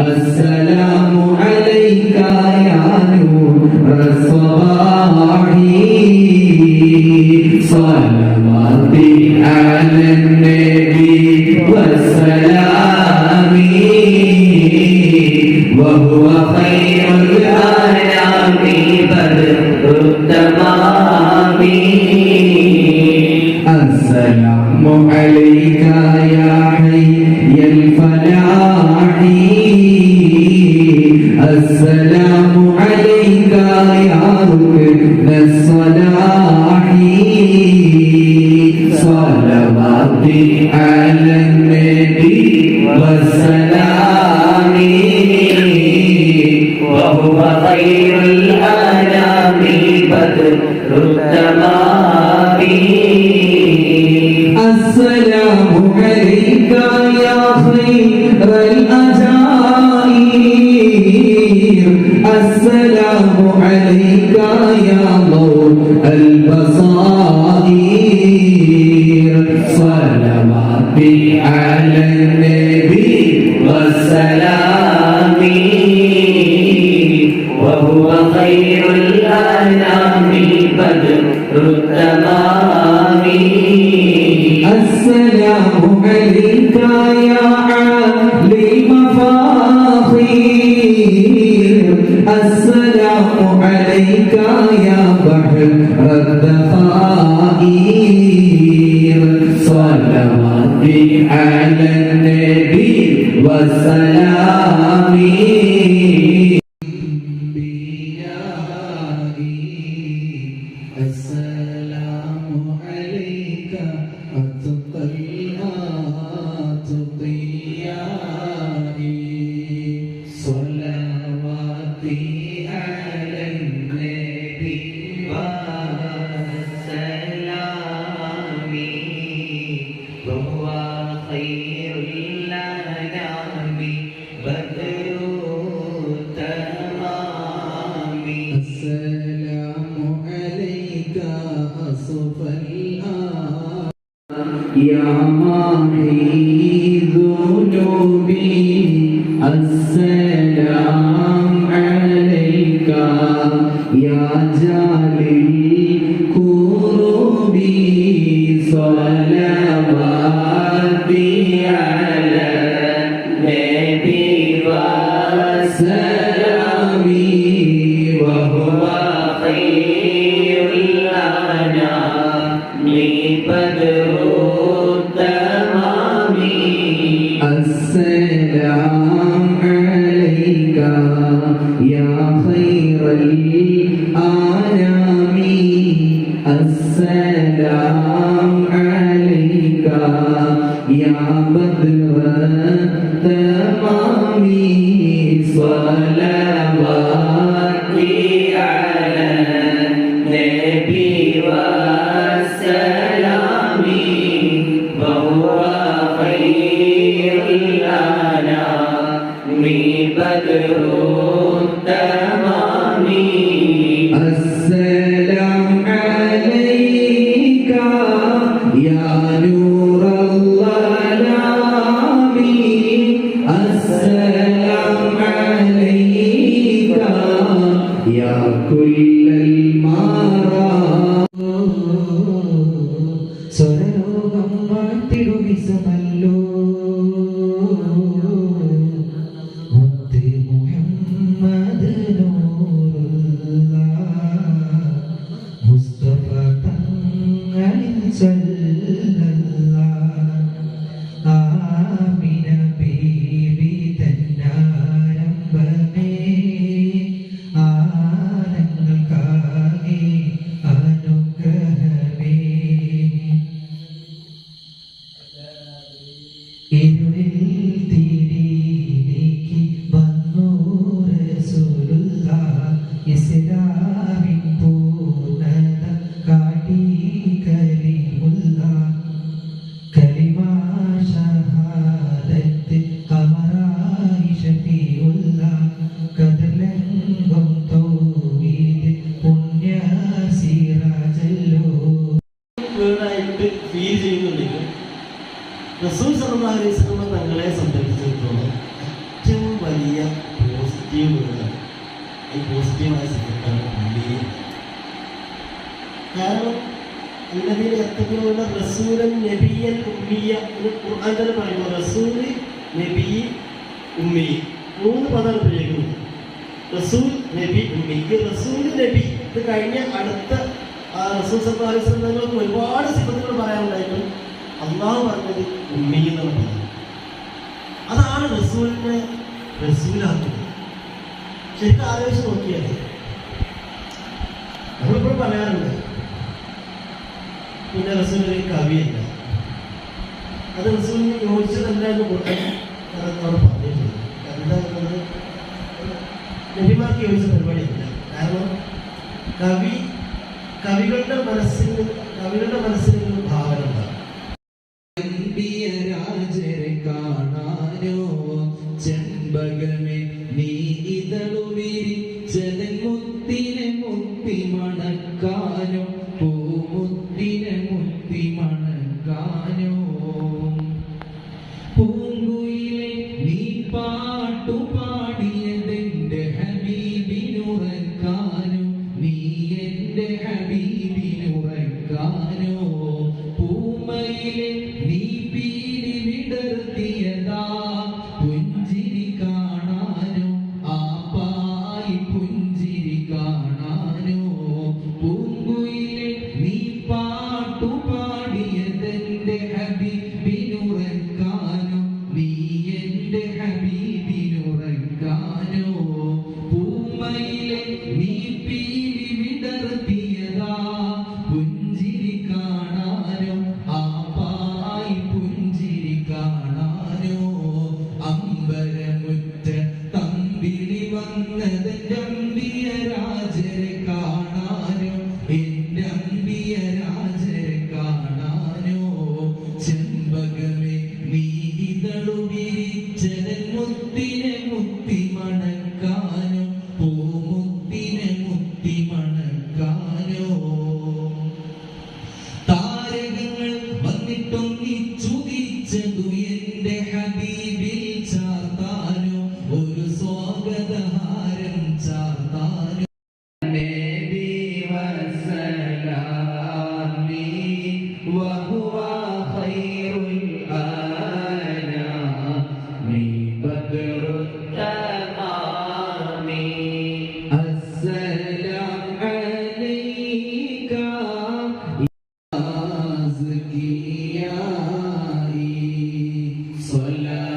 السلام عليك يا نور الصباح صلوات على النبي والسلام وهو خير الأنام بدر التمام السلام عليك يا حي الفلاح السلام عليك يا ركن الصلاح صلوات على النبي والسلام وهو خير الأنام بدر التمام السلام عليك يا خير الأجائر السلام عليك يا ضوء البصائر صلوات على النبي والسلام وهو خير الأنام بدر التمام السلام عليك يا عالي مفاخير السلام عليك يا بحر الذخائر صلوات على النبي والسلام السلام عليك الطيبات الضيائي صلواتي على النبي والسلام وهو خير الأنام بدر التمام السلام عليك أصف الآن يا ماحي ذنوبي السلام عليك يا جالي كروبي صلواتي على النبي وسلامي وهو خير الأنام بدر التمام السلام عليك يا خير الأنام السلام عليك يا بدر التمام صلواتي على النبي والسلام وهو خير الأنام بدر التمام السلام عليك يا نور الظلام السلام عليك يا كل المرام സ്വരലോകം വാഴ്ത്തിടുവിസമല്ലോ മുത്ത് മുഹമ്മദ് നൂറുള്ള മുസ്തഫ തങ്ങളിൽ സല്ലല്ലാഹ് ആമിന ബീവി തന്നാരംഭമേ ആനങ്ങൾക്കാകെ അനുഗ്രഹമേ ഇരുളിൽ തിരിയിലേക്ക് വന്നു റസൂലുള്ളാഹ് ഇസ്ലാമിൻ പൂർണ്ണത കാട്ടി കലിമുള്ളാഹ് കലിമാ ഷഹാദത്ത് ഖമറായി ഷഫീഉള്ളാഹ് കദലംഗം തൗഹീദ് പുണ്യ സിറാജല്ലോ ഫീൽ ചെയ്യുന്നുണ്ടെങ്കിൽ റസൂൽ സല്ലല്ലാഹു അലൈഹി വസല്ലം തങ്ങളെ പോസിറ്റീവ് വേർഡാണ്. ഈ പോസിറ്റീവായ സിഫത്താണ് ഉമ്മി. കാരണം അല്ലദീന യത്തബിഊന റസൂലൻ നബിയ്യൻ ഉമ്മിയ എന്ന് ഖുർആൻ തന്നെ പറയുമ്പോൾ റസൂൽ, നബി, ഉമ്മി 3 പദമാണ് പ്രയോഗിക്കുന്നത്. റസൂൽ, നബി, ഉമ്മി. ഈ റസൂൽ, നബി ഇത് കഴിഞ്ഞ അടുത്ത റസൂൽ സല്ലല്ലാഹു അലൈഹി വസല്ലം തങ്ങൾക്ക് ഒരുപാട് സിഫത്തുകൾ പറയാനുണ്ടായിട്ടും അള്ളാഹു പറഞ്ഞത് ഉമ്മി എന്നാണ് പറഞ്ഞത്. അതാണ് റസൂലിനെ റസൂലാക്കുന്നത്. ശരിക്കും ആലോചിച്ച് നോക്കിയാൽ നമ്മളിപ്പോഴും പറയാറുണ്ട് പിന്നെ റസൂൽ ഒരു കവിയല്ല, അത് റസൂലിന് യോജിച്ചതല്ല എന്ന് അവിടെ പറഞ്ഞിട്ടുണ്ട്. കവിത എന്നത് നബിമാർക്ക് യോജിച്ച പരിപാടിയല്ല. കാരണം കവികളുടെ മനസ്സിൽ ഒരു ഭാവന ഉണ്ടാകും. രാജരെ കാണാനോ ചെമ്പകമേ നീ ഇതളുവിരിച്ചതൻ മുത്തിനെ മുത്തി മണക്കാനോ പൂമുത്തിനെ മുത്തി മണക്കാനോ പൂങ്കുയിലെ നീ പാട്ടു പാടിയതെന്റെ ഹബീബിനുറക്കാനോ നീ എന്റെ ഹബീബിനുറക്കാനോ പൂമയിലെ നീ പീലി വിടർത്തിയതാ പുഞ്ചിരി കാണാനോ ആ പായി പുഞ്ചിരി കാണാനോ പൂങ്കുയിലെ നീ പാട്ടു പാടിയതെന്റെ ഹബീബിനുറക്കാനോ നീ എന്റെ ഹബീബിനുറക്കാനോ പൂമയിലെ നീ പീലി വിടർത്തിയതാ പുഞ്ചിരി കാണാനോ ആ പായി പുഞ്ചിരി കാണാനോ അമ്പരമുറ്റ തമ്പിളി വന്നതെന്റെ അമ്പിയ രാജരെ കാണാനോ എന്റെ അമ്പിയ രാജരെ കാണാനോ ചെമ്പകമേ നീ ഇതളു വിരിച്ചതൻ മുത്തിനെ മുത്തി മണക്കാനോ പൂമുത്തിനെ മുത്തി മണക്കാനോ താരകങ്ങൾ വന്നിട്ടൊന്നിച്ചുതിച്ചതു എന്റെ ഹബീബിൽ ചാർത്താനോ ഒരു സ്വാഗതഹാരം ചാർത്താനോ നബി വസലാമി വഹുവ ഖൈറുൽ ആനാമി ബദ്റുൽ തമാമി അസ്സലാം അലൈക صلاة